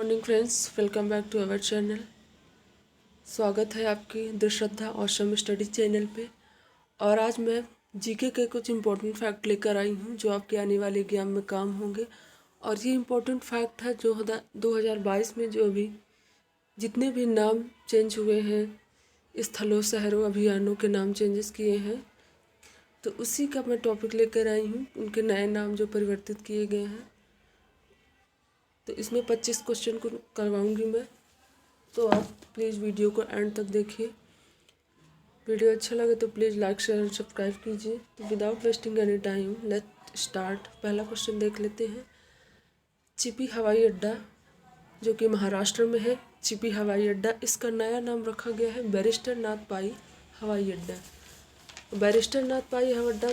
Morning friends, welcome back to our channel. स्वागत है आपकी दृश्रद्धा ऑसम स्टडी चैनल पे। और आज मैं जीके के कुछ इम्पोर्टेंट फैक्ट लेकर आई हूँ जो आपके आने वाले एग्जाम में काम होंगे। और ये इम्पोर्टेंट फैक्ट है जो 2022 में जो अभी जितने भी नाम चेंज हुए हैं, स्थलों, शहरों, अभियानों के नाम चेंजेस किए हैं, तो उसी का मैं टॉपिक लेकर आई हूँ। उनके नए नाम जो परिवर्तित किए गए हैं, तो इसमें 25 क्वेश्चन को करवाऊँगी मैं। तो आप प्लीज़ वीडियो को एंड तक देखिए। वीडियो अच्छा लगे तो प्लीज़ लाइक, शेयर और सब्सक्राइब कीजिए। तो without wasting any time let start. पहला क्वेश्चन देख लेते हैं। चिपी हवाई अड्डा जो कि महाराष्ट्र में है, चिपी हवाई अड्डा, इसका नया नाम रखा गया है बैरिस्टर नाथ पाई हवाई अड्डा। बैरिस्टर नाथ पाई हवाई अड्डा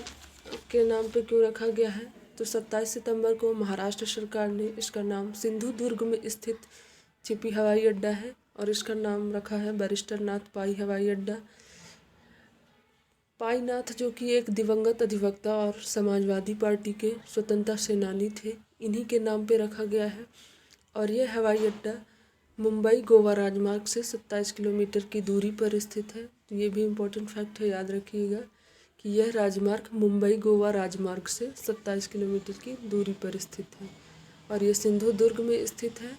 के नाम पे क्यों रखा गया है? तो 27 सितंबर को महाराष्ट्र सरकार ने इसका नाम सिंधु दुर्ग में स्थित चिपी हवाई अड्डा है और इसका नाम रखा है बैरिस्टर नाथ पाई हवाई अड्डा। पाई नाथ जो कि एक दिवंगत अधिवक्ता और समाजवादी पार्टी के स्वतंत्रता सेनानी थे, इन्हीं के नाम पे रखा गया है। और यह हवाई अड्डा मुंबई गोवा राजमार्ग से 27 किलोमीटर की दूरी पर स्थित है। तो ये भी इम्पोर्टेंट फैक्ट है, याद रखिएगा कि यह राजमार्ग मुंबई गोवा राजमार्ग से 27 किलोमीटर की दूरी पर स्थित है और ये सिंधु दुर्ग में स्थित है।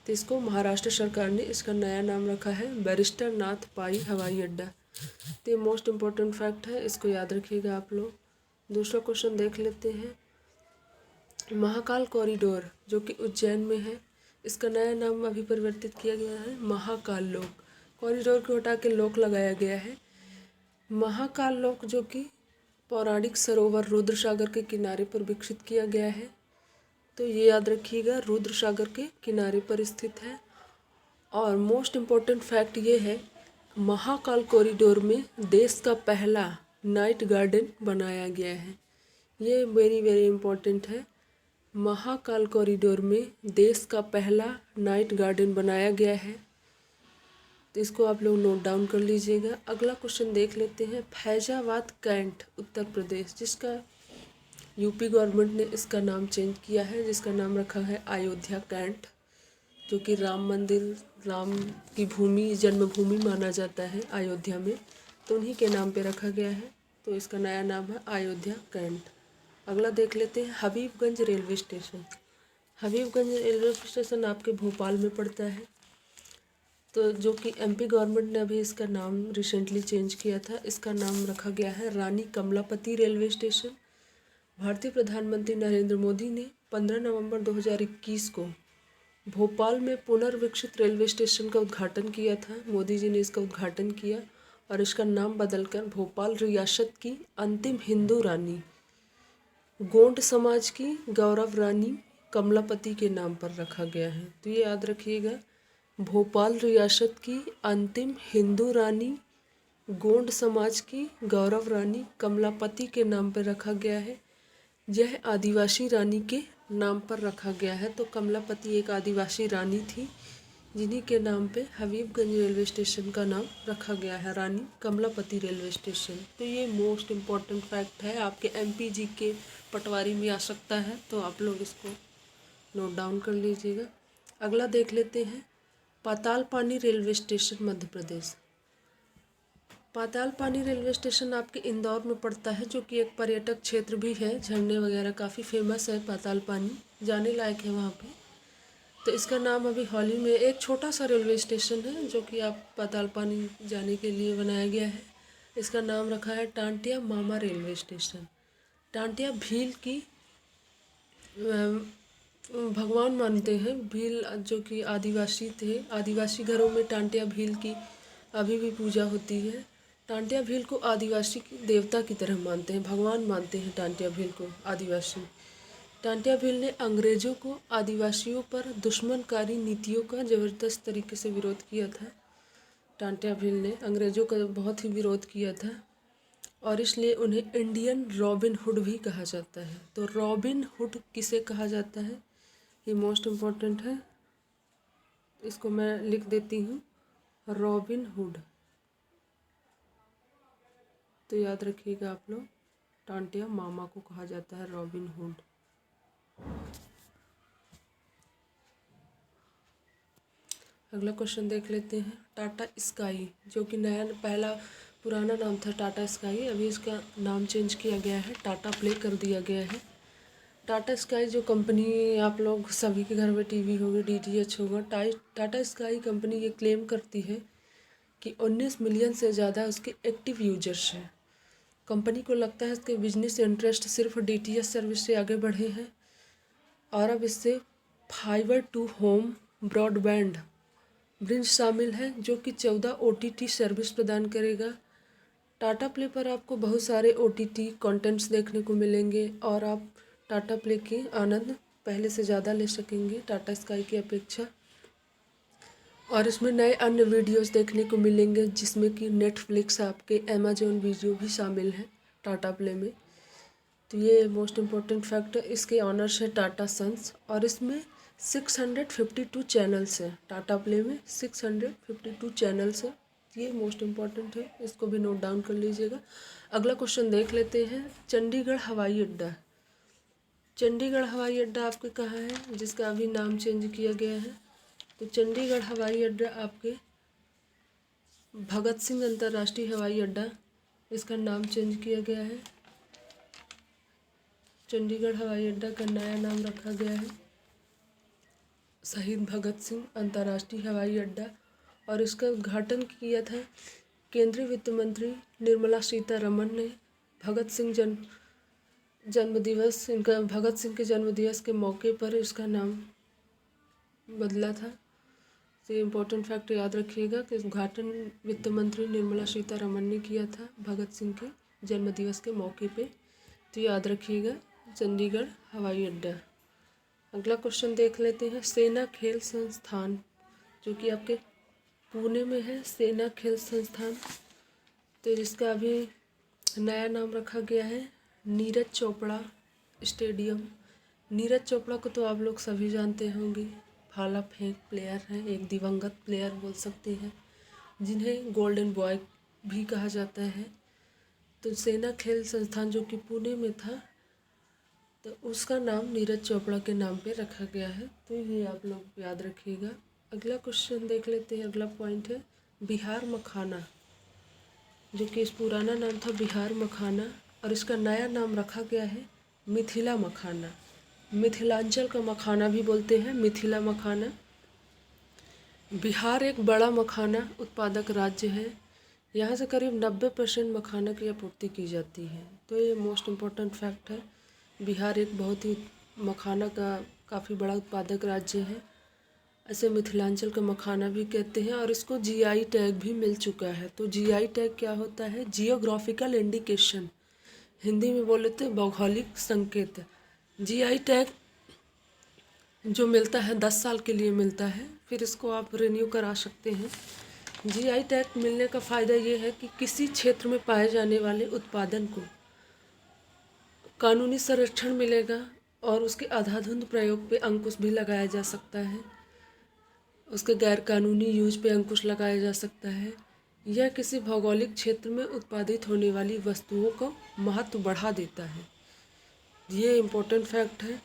तो इसको महाराष्ट्र सरकार ने इसका नया नाम रखा है बैरिस्टर नाथ पाई हवाई अड्डा। तो ये मोस्ट इम्पोर्टेंट फैक्ट है, इसको याद रखिएगा आप लोग। दूसरा क्वेश्चन देख लेते हैं। महाकाल कॉरिडोर जो कि उज्जैन में है, इसका नया नाम अभी परिवर्तित किया गया है महाकाल लोक। कॉरिडोर को हटा के लोक लगाया गया है। महाकाल लोक जो कि पौराणिक सरोवर रुद्र सागर के किनारे पर विकसित किया गया है। तो ये याद रखिएगा, रुद्र सागर के किनारे पर स्थित है। और मोस्ट इम्पोर्टेंट फैक्ट ये है, महाकाल कॉरिडोर में देश का पहला नाइट गार्डन बनाया गया है। ये वेरी वेरी इम्पोर्टेंट है। महाकाल कॉरिडोर में देश का पहला नाइट गार्डन बनाया गया है। तो इसको आप लोग नोट डाउन कर लीजिएगा। अगला क्वेश्चन देख लेते हैं। फैजाबाद कैंट उत्तर प्रदेश, जिसका यूपी गवर्नमेंट ने इसका नाम चेंज किया है, जिसका नाम रखा है अयोध्या कैंट, जो कि राम मंदिर, राम की भूमि, जन्मभूमि माना जाता है अयोध्या में, तो उन्हीं के नाम पे रखा गया है। तो इसका नया नाम है अयोध्या कैंट। अगला देख लेते हैं। Habibganj railway station. Habibganj railway station आपके भोपाल में पड़ता है। तो जो कि एमपी गवर्नमेंट ने अभी इसका नाम रिसेंटली चेंज किया था, इसका नाम रखा गया है रानी कमलापति रेलवे स्टेशन। भारतीय प्रधानमंत्री नरेंद्र मोदी ने 15 नवंबर 2021 को भोपाल में पुनर्विकसित रेलवे स्टेशन का उद्घाटन किया था। मोदी जी ने इसका उद्घाटन किया और इसका नाम बदलकर भोपाल रियासत की अंतिम हिंदू रानी, गोंड समाज की गौरव रानी कमलापति के नाम पर रखा गया है। तो ये याद रखिएगा, भोपाल रियासत की अंतिम हिंदू रानी, गोंड समाज की गौरव रानी कमलापति के नाम पर रखा गया है। यह आदिवासी रानी के नाम पर रखा गया है। तो कमलापति एक आदिवासी रानी थी, जिन्हीं के नाम पे हबीबगंज रेलवे स्टेशन का नाम रखा गया है, रानी कमलापति रेलवे स्टेशन। तो ये मोस्ट इम्पॉर्टेंट फैक्ट है, आपके एमपीजी के पटवारी में आ सकता है, तो आप लोग इसको नोट डाउन कर लीजिएगा। अगला देख लेते हैं। Patalpani railway station Madhya Pradesh. Patalpani railway station आपके इंदौर में पड़ता है, जो कि एक पर्यटक क्षेत्र भी है। झरने वगैरह काफ़ी फेमस है पातालपानी, जाने लायक है वहाँ पे। तो इसका नाम अभी हाल ही में, एक छोटा सा रेलवे स्टेशन है जो कि आप पातालपानी जाने के लिए बनाया गया है। इसका नाम रखा है टांटिया मामा रेलवे स्टेशन। टांटिया भील की भगवान मानते हैं। भील जो कि आदिवासी थे, आदिवासी घरों में टांटिया भील की अभी भी पूजा होती है। टांटिया भील को आदिवासी की देवता की तरह मानते हैं, भगवान मानते हैं टांटिया भील को आदिवासी। टांटिया भील ने अंग्रेजों को आदिवासियों पर दुश्मनकारी नीतियों का ज़बरदस्त तरीके से विरोध किया था। टांटिया भील ने अंग्रेजों का बहुत ही विरोध किया था और इसलिए उन्हें इंडियन रॉबिन हुड भी कहा जाता है। तो रॉबिन हुड किसे कहा जाता है, ये मोस्ट इम्पॉर्टेंट है, इसको मैं लिख देती हूँ, रॉबिन हुड। तो याद रखिएगा आप लोग, टांटिया मामा को कहा जाता है रॉबिन हुड। अगला क्वेश्चन देख लेते हैं। टाटा स्काई, जो कि पुराना नाम था टाटा स्काई, अभी इसका नाम चेंज किया गया है, टाटा प्ले कर दिया गया है। टाटा स्काई जो कंपनी, आप लोग सभी के घर में टीवी होगी, डीटीएच होगा। टाटा स्काई कंपनी ये क्लेम करती है कि 19 मिलियन से ज़्यादा उसके एक्टिव यूजर्स हैं। कंपनी को लगता है इसके बिजनेस इंटरेस्ट सिर्फ डीटीएच सर्विस से आगे बढ़े हैं और अब इससे fibre to home broadband bridge शामिल है, जो कि 14 OTT सर्विस प्रदान करेगा। टाटा प्ले पर आपको बहुत सारे OTT कंटेंट्स देखने को मिलेंगे और आप टाटा प्ले की आनंद पहले से ज़्यादा ले सकेंगे टाटा स्काई की अपेक्षा। और इसमें नए अन्य वीडियोस देखने को मिलेंगे, जिसमें कि नेटफ्लिक्स, आपके अमेजोन वीडियो भी शामिल है टाटा प्ले में। तो ये मोस्ट इम्पोर्टेंट फैक्ट है। इसके ऑनर्स है टाटा सन्स और इसमें 652 चैनल्स हैं। टाटा प्ले में 652 चैनल्स हैं। ये मोस्ट इम्पॉर्टेंट है, इसको भी नोट डाउन कर लीजिएगा। अगला क्वेश्चन देख लेते हैं। चंडीगढ़ हवाई अड्डा, चंडीगढ़ हवाई अड्डा आपके कहाँ है, जिसका अभी नाम चेंज किया गया है। तो चंडीगढ़ हवाई अड्डा आपके भगत सिंह अंतर्राष्ट्रीय हवाई अड्डा, इसका नाम चेंज किया गया है। चंडीगढ़ हवाई अड्डा का नया नाम रखा गया है शहीद भगत सिंह अंतर्राष्ट्रीय हवाई अड्डा और इसका उद्घाटन किया था केंद्रीय वित्त मंत्री निर्मला सीतारमण ने। भगत सिंह जन्मदिवस, इनका भगत सिंह के जन्मदिवस के मौके पर इसका नाम बदला था। तो ये इम्पोर्टेंट फैक्ट याद रखिएगा कि उद्घाटन वित्त मंत्री निर्मला सीतारमण ने किया था भगत सिंह के जन्मदिवस के मौके पे। तो याद रखिएगा चंडीगढ़ हवाई अड्डा। अगला क्वेश्चन देख लेते हैं। सेना खेल संस्थान, जो कि आपके पुणे में है, सेना खेल संस्थान, तो जिसका अभी नया नाम रखा गया है नीरज चोपड़ा स्टेडियम। नीरज चोपड़ा को तो आप लोग सभी जानते होंगे, भाला फेंक प्लेयर हैं, एक दिवंगत प्लेयर बोल सकते हैं, जिन्हें गोल्डन बॉय भी कहा जाता है। तो सेना खेल संस्थान जो कि पुणे में था, तो उसका नाम नीरज चोपड़ा के नाम पे रखा गया है। तो ये आप लोग याद रखिएगा। अगला क्वेश्चन देख लेते हैं। अगला पॉइंट है बिहार मखाना, जो कि इस पुराना नाम था बिहार मखाना और इसका नया नाम रखा गया है मिथिला मखाना। मिथिलांचल का मखाना भी बोलते हैं, मिथिला मखाना। बिहार एक बड़ा मखाना उत्पादक राज्य है। यहाँ से करीब 90% मखाना की आपूर्ति की जाती है। तो ये मोस्ट इम्पोर्टेंट फैक्ट है। बिहार एक बहुत ही मखाना का काफ़ी बड़ा उत्पादक राज्य है। ऐसे मिथिलांचल का मखाना भी कहते हैं और इसको जीआई टैग भी मिल चुका है। तो जीआई टैग क्या होता है? जियोग्राफिकल इंडिकेशन, हिंदी में बोले तो भौगोलिक संकेत। जीआई टैग जो मिलता है 10 साल के लिए मिलता है, फिर इसको आप रिन्यू करा सकते हैं। जीआई टैग मिलने का फ़ायदा ये है कि किसी क्षेत्र में पाए जाने वाले उत्पादन को कानूनी संरक्षण मिलेगा और उसके अंधाधुंध प्रयोग पे अंकुश भी लगाया जा सकता है, उसके गैर कानूनी यूज पे अंकुश लगाया जा सकता है। यह किसी भौगोलिक क्षेत्र में उत्पादित होने वाली वस्तुओं को महत्व बढ़ा देता है। ये इम्पोर्टेंट फैक्ट है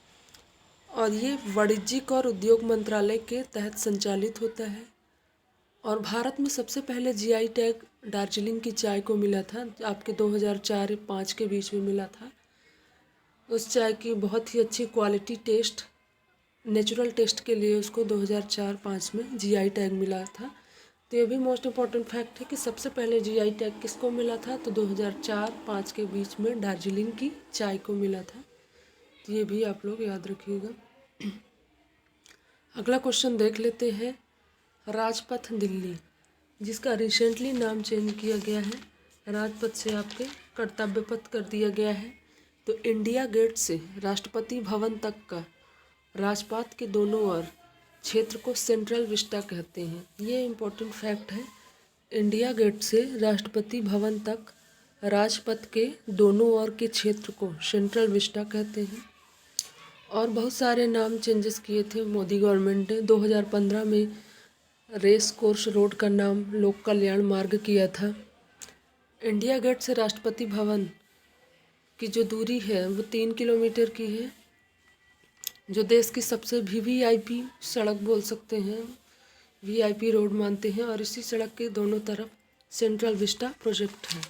और ये वाणिज्यिक और उद्योग मंत्रालय के तहत संचालित होता है। और भारत में सबसे पहले जीआई टैग दार्जिलिंग की चाय को मिला था, आपके 2004-05 के बीच में मिला था। उस चाय की बहुत ही अच्छी क्वालिटी टेस्ट, नेचुरल टेस्ट के लिए उसको 2004-05 में जीआई टैग मिला था। तो ये भी मोस्ट इम्पॉर्टेंट फैक्ट है कि सबसे पहले जीआई टैग किसको मिला था, तो 2004-05 के बीच में दार्जिलिंग की चाय को मिला था। तो ये भी आप लोग याद रखिएगा। अगला क्वेश्चन देख लेते हैं। राजपथ दिल्ली, जिसका रिसेंटली नाम चेंज किया गया है, राजपथ से आपके कर्तव्य पथ कर दिया गया है। तो इंडिया गेट से राष्ट्रपति भवन तक का राजपथ के दोनों ओर क्षेत्र को सेंट्रल विस्टा कहते हैं। ये इम्पोर्टेंट फैक्ट है। इंडिया गेट से राष्ट्रपति भवन तक राजपथ के दोनों ओर के क्षेत्र को सेंट्रल विस्टा कहते हैं। और बहुत सारे नाम चेंजेस किए थे मोदी गवर्नमेंट ने। 2015 में रेस कोर्स रोड का नाम लोक कल्याण मार्ग किया था। इंडिया गेट से राष्ट्रपति भवन की जो दूरी है वो 3 किलोमीटर की है, जो देश की सबसे वीवीआईपी सड़क बोल सकते हैं। वीआईपी रोड मानते हैं और इसी सड़क के दोनों तरफ सेंट्रल विस्टा प्रोजेक्ट है।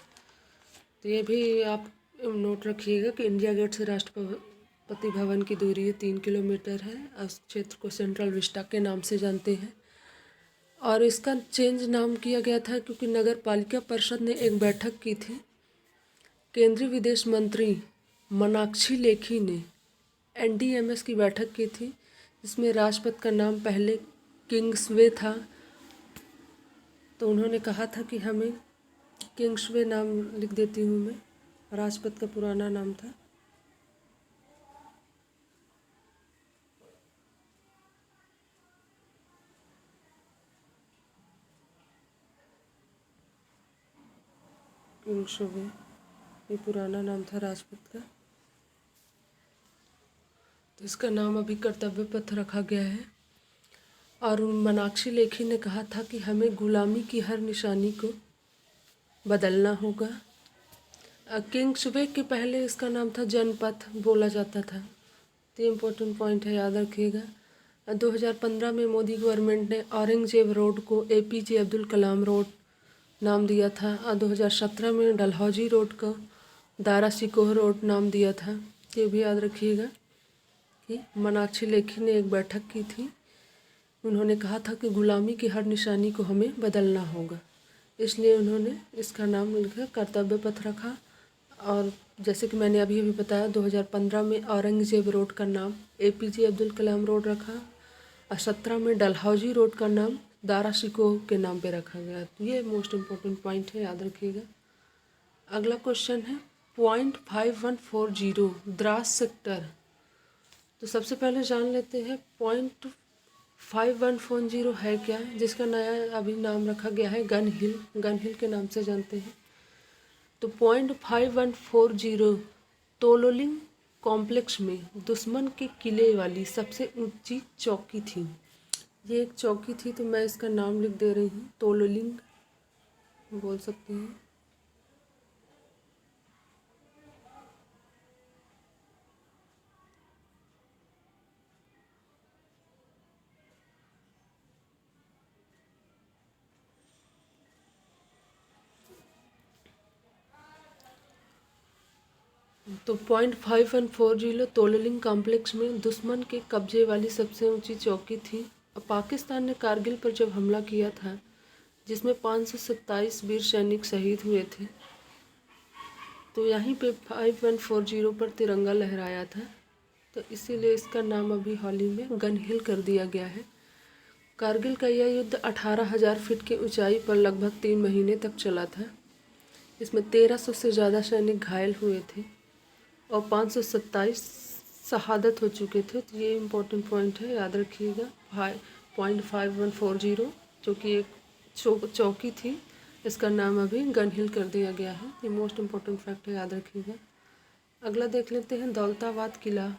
तो ये भी आप नोट रखिएगा कि इंडिया गेट से राष्ट्रपति भवन की दूरी 3 किलोमीटर है। इस क्षेत्र को सेंट्रल विस्टा के नाम से जानते हैं और इसका चेंज नाम किया गया था क्योंकि नगर पालिका परिषद ने एक बैठक की थी। केंद्रीय विदेश मंत्री मीनाक्षी लेखी ने एनडीएमएस की बैठक की थी, जिसमें राजपथ का नाम पहले किंग्सवे था। तो उन्होंने कहा था कि हमें किंग्सवे नाम लिख देती हूँ मैं, राजपथ का पुराना नाम था। किंग्सवे ये पुराना नाम था राजपथ का, तो इसका नाम अभी कर्तव्य पथ रखा गया है। और मीनाक्षी लेखी ने कहा था कि हमें गुलामी की हर निशानी को बदलना होगा। किंग्सवे के पहले इसका नाम था जनपथ बोला जाता था। तो इम्पोर्टेंट पॉइंट है, याद रखिएगा। 2015 में मोदी गवर्नमेंट ने औरंगजेब रोड को एपीजे अब्दुल कलाम रोड नाम दिया था और 2017 में डलहौजी रोड को दारा सिकोह रोड नाम दिया था। ये भी याद रखिएगा कि मीनाक्षी लेखी ने एक बैठक की थी। उन्होंने कहा था कि गुलामी की हर निशानी को हमें बदलना होगा, इसलिए उन्होंने इसका नाम लिखा कर्तव्य पथ रखा। और जैसे कि मैंने अभी बताया 2015 में औरंगजेब रोड का नाम एपीजे अब्दुल कलाम रोड रखा और 17 में डलहौजी रोड का नाम दारा सिकोह के नाम पे रखा गया। तो ये मोस्ट इम्पोर्टेंट पॉइंट है, याद रखिएगा। अगला क्वेश्चन है 0.5140 द्रास सेक्टर। तो सबसे पहले जान लेते हैं 0.5140 है क्या, जिसका नया अभी नाम रखा गया है गन हिल के नाम से जानते हैं। तो 0.5140 तोलोलिंग कॉम्प्लेक्स में दुश्मन के किले वाली सबसे ऊंची चौकी थी। ये एक चौकी थी, तो मैं इसका नाम लिख दे रही हूँ, तोलोलिंग बोल सकते हैं। तो 0.5140 तोलोलिंग कॉम्प्लेक्स में दुश्मन के कब्जे वाली सबसे ऊंची चौकी थी। पाकिस्तान ने कारगिल पर जब हमला किया था, जिसमें 527 वीर सैनिक शहीद हुए थे, तो यहीं पे 5140 पर तिरंगा लहराया था। तो इसीलिए इसका नाम अभी हाल ही में गन हिल कर दिया गया है। कारगिल का यह युद्ध 18,000 फीट की ऊंचाई पर लगभग 3 महीने तक चला था। इसमें 1300 से ज़्यादा सैनिक घायल हुए थे और 527 शहादत हो चुके थे। तो ये इम्पोर्टेंट पॉइंट है, याद रखिएगा। 0.5140 जो कि एक चौकी थी, इसका नाम अभी गन हिल कर दिया गया है। ये मोस्ट इम्पोर्टेंट फैक्ट है, याद रखिएगा। अगला देख लेते हैं दौलताबाद किला,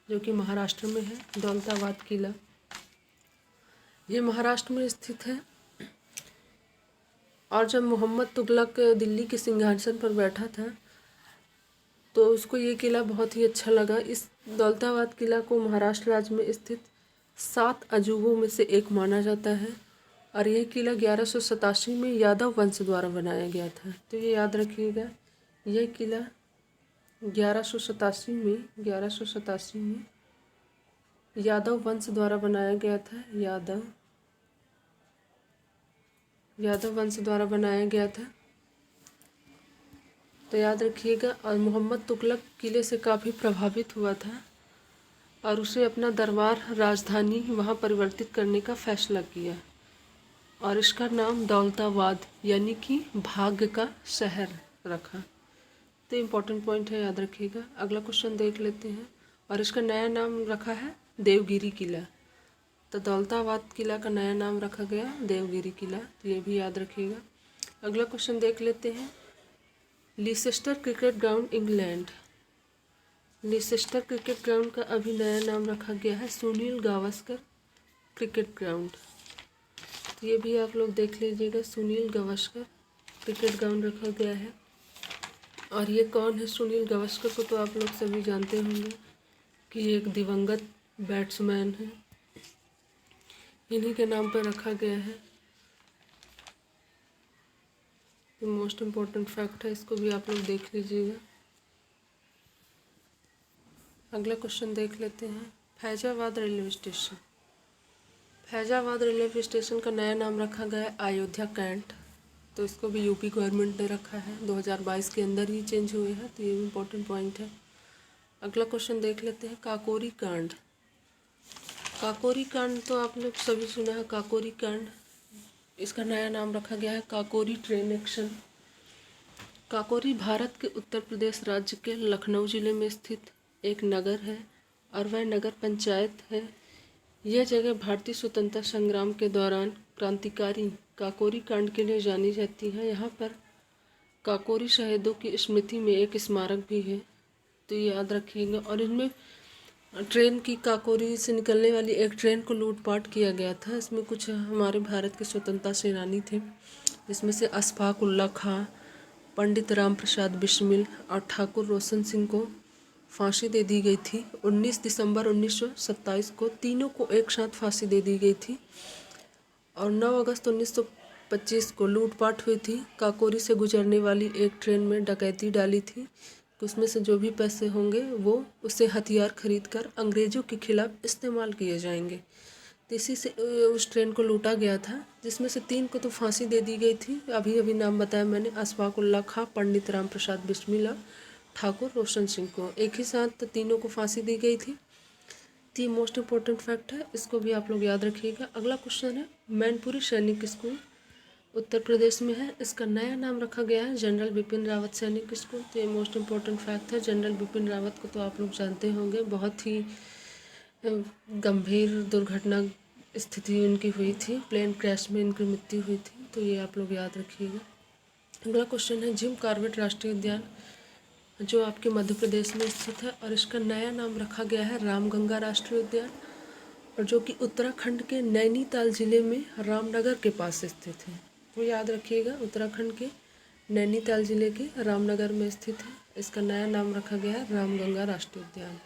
जो कि महाराष्ट्र में है। दौलताबाद किला ये महाराष्ट्र में स्थित है। और जब मोहम्मद तुगलक दिल्ली के सिंहासन पर बैठा था, तो उसको ये किला बहुत ही अच्छा लगा। इस दौलताबाद किला को महाराष्ट्र राज्य में स्थित 7 अजूबों में से एक माना जाता है और यह किला 1187 में यादव वंश द्वारा बनाया गया था। तो ये याद रखिएगा, यह किला 1187 में यादव वंश द्वारा बनाया गया था। यादव वंश द्वारा बनाया गया था, तो याद रखिएगा। और मोहम्मद तुगलक किले से काफ़ी प्रभावित हुआ था और उसे अपना दरबार राजधानी वहाँ परिवर्तित करने का फैसला किया और इसका नाम दौलताबाद यानी कि भाग्य का शहर रखा। तो इम्पोर्टेंट पॉइंट है, याद रखिएगा। अगला क्वेश्चन देख लेते हैं और इसका नया नाम रखा है देवगिरी किला। तो दौलताबाद किला का नया नाम रखा गया देवगिरी किला, तो ये भी याद रखिएगा। अगला क्वेश्चन देख लेते हैं Leicester cricket ground England. Leicester cricket ground का अभी नया नाम रखा गया है सुनील गावस्कर क्रिकेट ग्राउंड। तो ये भी आप लोग देख लीजिएगा, सुनील गावस्कर क्रिकेट ग्राउंड रखा गया है। और ये कौन है सुनील गावस्कर को तो आप लोग सभी जानते होंगे कि ये एक दिवंगत बैट्समैन है। इन्हीं के नाम पर रखा गया है। ये मोस्ट इम्पोर्टेंट फैक्ट है, इसको भी आप लोग देख लीजिएगा। अगला क्वेश्चन देख लेते हैं। Faizabad railway station. Faizabad railway station का नया नाम रखा गया है अयोध्या कैंट। तो इसको भी यूपी गवर्नमेंट ने रखा है, 2022 के अंदर ही चेंज हुए हैं, तो ये भी इम्पोर्टेंट पॉइंट है। अगला क्वेश्चन देख लेते हैं। काकोरी कांड। काकोरी कांड तो आप लोग सभी सुना है, काकोरी कांड। इसका नया नाम रखा गया है काकोरी ट्रेन एक्शन। काकोरी भारत के उत्तर प्रदेश राज्य के लखनऊ जिले में स्थित एक नगर है और वह नगर पंचायत है। यह जगह भारतीय स्वतंत्रता संग्राम के दौरान क्रांतिकारी काकोरी कांड के लिए जानी जाती है। यहाँ पर काकोरी शहीदों की स्मृति में एक स्मारक भी है, तो ये याद रखिएगा। और इनमें ट्रेन की, काकोरी से निकलने वाली एक ट्रेन को लूटपाट किया गया था। इसमें कुछ हमारे भारत के स्वतंत्रता सेनानी थे, जिसमें से अशफाक उल्ला खां, पंडित राम प्रसाद बिस्मिल और ठाकुर रोशन सिंह को फांसी दे दी गई थी। 19 दिसंबर 1927 को तीनों को एक साथ फांसी दे दी गई थी। और 9 अगस्त 1925 को लूटपाट हुई थी। काकोरी से गुजरने वाली एक ट्रेन में डकैती डाली थी, उसमें से जो भी पैसे होंगे वो उससे हथियार खरीदकर अंग्रेज़ों के खिलाफ इस्तेमाल किए जाएंगे। तो इसी से उस ट्रेन को लूटा गया था, जिसमें से 3 को तो फांसी दे दी गई थी। अभी अभी नाम बताया मैंने, अशफाक उल्ला खां, पंडित राम प्रसाद बिस्मिल और ठाकुर रोशन सिंह को एक ही साथ तीनों को फांसी दी गई थी। तो ये मोस्ट इम्पोर्टेंट फैक्ट है, इसको भी आप लोग याद रखिएगा। अगला क्वेश्चन है। मैनपुरी सैनिक स्कूल उत्तर प्रदेश में है। इसका नया नाम रखा गया है जनरल बिपिन रावत सैनिक स्कूल। तो ये मोस्ट इम्पोर्टेंट फैक्ट है। जनरल बिपिन रावत को तो आप लोग जानते होंगे, बहुत ही गंभीर दुर्घटना स्थिति उनकी हुई थी, प्लेन क्रैश में इनकी मृत्यु हुई थी, तो ये आप लोग याद रखिएगा। अगला क्वेश्चन है। जिम कॉर्बेट राष्ट्रीय उद्यान, जो आपके मध्य प्रदेश में स्थित है, और इसका नया नाम रखा गया है रामगंगा राष्ट्रीय उद्यान, और जो कि उत्तराखंड के नैनीताल जिले में रामनगर के पास स्थित है। तो याद रखिएगा, उत्तराखंड के नैनीताल जिले के रामनगर में स्थित है। इसका नया नाम रखा गया है रामगंगा राष्ट्रीय उद्यान।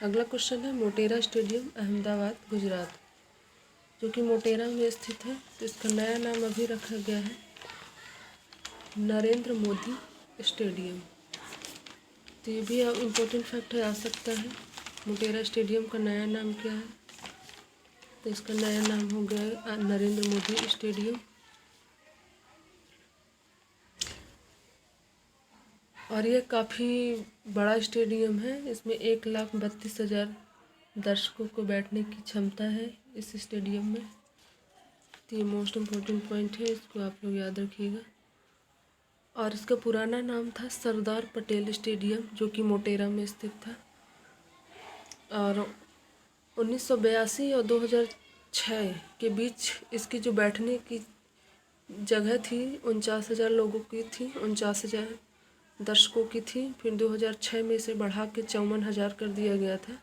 अगला क्वेश्चन है। मोटेरा स्टेडियम अहमदाबाद गुजरात, जो कि मोटेरा में स्थित है, तो इसका नया नाम अभी रखा गया है नरेंद्र मोदी स्टेडियम। तो ये भी इम्पोर्टेंट फैक्ट है, आ सकता है। मोटेरा स्टेडियम का नया नाम क्या है, तो इसका नया नाम हो गया है नरेंद्र मोदी स्टेडियम। और ये काफ़ी बड़ा स्टेडियम है, इसमें 1,32,000 दर्शकों को बैठने की क्षमता है इस स्टेडियम में। तो ये मोस्ट इम्पोर्टेंट पॉइंट है, इसको आप लोग याद रखिएगा। और इसका पुराना नाम था सरदार पटेल स्टेडियम, जो कि मोटेरा में स्थित था। और 1982 और 2006 के बीच इसकी जो बैठने की जगह थी 49,000 लोगों की थी, 49,000 दर्शकों की थी। फिर 2006 में इसे बढ़ा के 54,000 कर दिया गया था।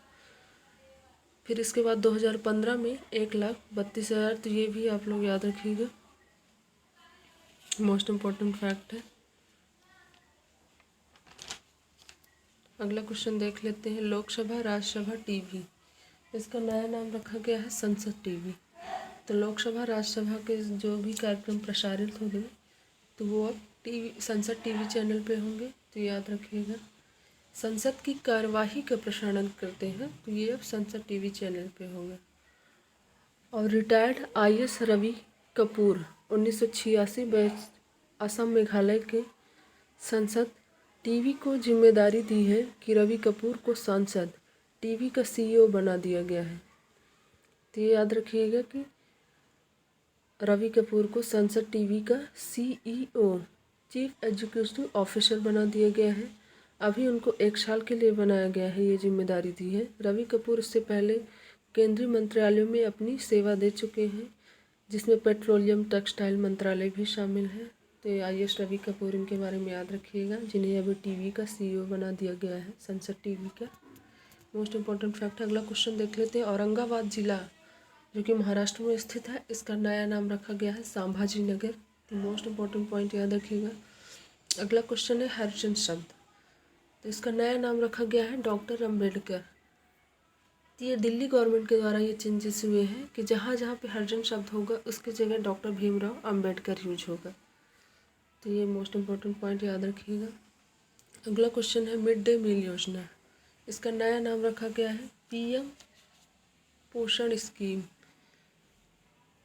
फिर इसके बाद 2015 में 1,32,000। तो ये भी आप लोग याद रखिएगा, मोस्ट इम्पोर्टेंट फैक्ट है। अगला क्वेश्चन देख लेते हैं। लोकसभा राज्यसभा टीवी, इसका नया नाम रखा गया है संसद टीवी। तो लोकसभा राज्यसभा के जो भी कार्यक्रम प्रसारित होंगे तो वो अब संसद टीवी चैनल पे होंगे, तो याद रखिएगा। संसद की कार्यवाही का प्रसारण करते हैं, तो ये अब संसद टीवी चैनल पे होगा। और retired IAS Ravi Kapoor 1986 batch Assam Meghalaya के संसद टीवी को जिम्मेदारी दी है कि रवि कपूर को संसद टीवी का CEO बना दिया गया है। तो ये याद रखिएगा कि रवि कपूर को संसद टीवी का CEO, चीफ एग्जीक्यूटिव ऑफिसर बना दिया गया है। अभी उनको 1 साल के लिए बनाया गया है, ये जिम्मेदारी दी है। रवि कपूर इससे पहले केंद्रीय मंत्रालयों में अपनी सेवा दे चुके हैं, जिसमें पेट्रोलियम टेक्सटाइल मंत्रालय भी शामिल है। तो IAS रवि कपूर, इनके बारे में याद रखिएगा, जिन्हें अभी टीवी का CEO बना दिया गया है, संसद टीवी का। Most important fact. अगला क्वेश्चन देख लेते हैं। औरंगाबाद जिला, जो कि महाराष्ट्र में स्थित है, इसका नया नाम रखा गया है संभाजी नगर। तो मोस्ट इम्पोर्टेंट पॉइंट याद रखिएगा। अगला क्वेश्चन है हरिजन शब्द, तो इसका नया नाम रखा गया है डॉक्टर अम्बेडकर। ये दिल्ली गवर्नमेंट के द्वारा ये चेंजेस हुए हैं कि जहाँ जहाँ पे हरिजन शब्द होगा उसकी जगह डॉक्टर भीमराव अंबेडकर यूज होगा। तो ये मोस्ट इम्पोर्टेंट पॉइंट याद रखिएगा। अगला क्वेश्चन है मिड डे मील योजना। इसका नया नाम रखा गया है पीएम पोषण स्कीम।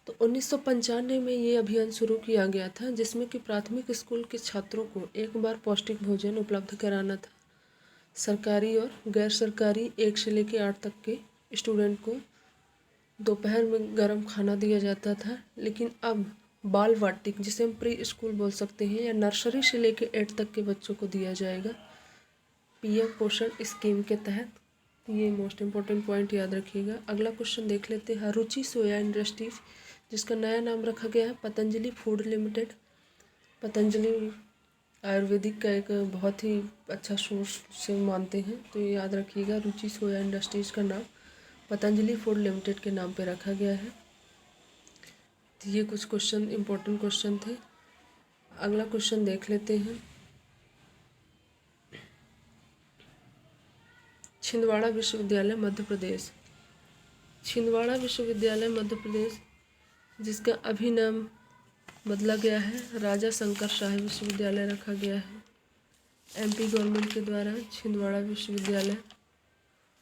तो 1995 में ये अभियान शुरू किया गया था, जिसमें कि प्राथमिक स्कूल के छात्रों को एक बार पौष्टिक भोजन उपलब्ध कराना था। सरकारी और गैर सरकारी 1 से लेकर 8 तक के स्टूडेंट को दोपहर में गर्म खाना दिया जाता था। लेकिन अब बाल वाटिक, जिसे हम प्री स्कूल बोल सकते हैं, या नर्सरी से लेकर 8 तक के बच्चों को दिया जाएगा पीएम पोषण स्कीम के तहत। ये मोस्ट इम्पोर्टेंट पॉइंट याद रखिएगा। अगला क्वेश्चन देख लेते हैं रुचि सोया इंडस्ट्रीज, जिसका नया नाम रखा गया है पतंजलि फूड लिमिटेड। पतंजलि आयुर्वेदिक का एक बहुत ही अच्छा सोर्स से मानते हैं, तो ये याद रखिएगा। रुचि सोया इंडस्ट्रीज का नाम पतंजलि फूड लिमिटेड के नाम पे रखा गया है। तो ये कुछ क्वेश्चन इम्पोर्टेंट क्वेश्चन थे। अगला क्वेश्चन देख लेते हैं छिंदवाड़ा विश्वविद्यालय मध्य प्रदेश। छिंदवाड़ा विश्वविद्यालय मध्य प्रदेश, जिसका अभी नाम बदला गया है, राजा शंकर शाह विश्वविद्यालय रखा गया है। एमपी गवर्नमेंट के द्वारा छिंदवाड़ा विश्वविद्यालय,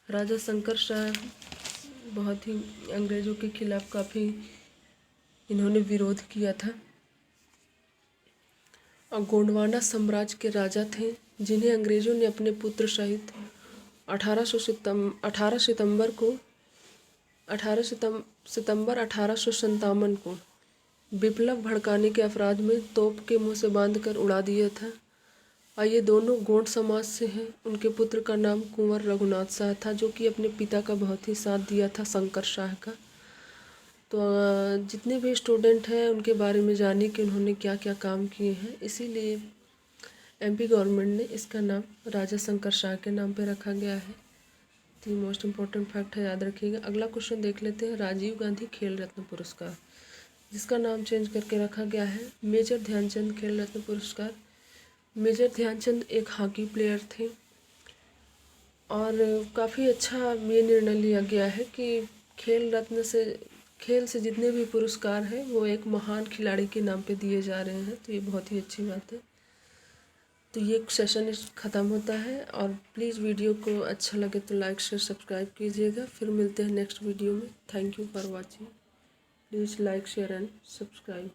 राजा शंकर शाह बहुत ही अंग्रेज़ों के खिलाफ काफ़ी इन्होंने विरोध किया था और गोंडवाना साम्राज्य के राजा थे, जिन्हें अंग्रेज़ों ने अपने पुत्र सहित 18 सितंबर 1857 को विप्लव भड़काने के अपराध में तोप के मुंह से बांधकर उड़ा दिया था। और ये दोनों गोंड समाज से हैं। उनके पुत्र का नाम कुंवर रघुनाथ शाह था, जो कि अपने पिता का बहुत ही साथ दिया था, शंकर शाह का। तो जितने भी स्टूडेंट हैं उनके बारे में जानिए कि उन्होंने क्या क्या काम किए हैं। इसीलिए एमपी गवर्नमेंट ने इसका नाम राजा शंकर शाह के नाम पे रखा गया है। तो ये मोस्ट इम्पोर्टेंट फैक्ट है, याद रखिएगा। अगला क्वेश्चन देख लेते हैं राजीव गांधी खेल रत्न पुरस्कार, जिसका नाम चेंज करके रखा गया है मेजर ध्यानचंद खेल रत्न पुरस्कार। मेजर ध्यानचंद एक हॉकी प्लेयर थे और काफ़ी अच्छा ये निर्णय लिया गया है कि खेल से जितने भी पुरस्कार हैं वो एक महान खिलाड़ी के नाम पे दिए जा रहे हैं। तो ये बहुत ही अच्छी बात है। तो ये सेशन ख़त्म होता है और प्लीज़ वीडियो को अच्छा लगे तो लाइक शेयर सब्सक्राइब कीजिएगा। फिर मिलते हैं नेक्स्ट वीडियो में। Thank you for watching. Please like share and subscribe.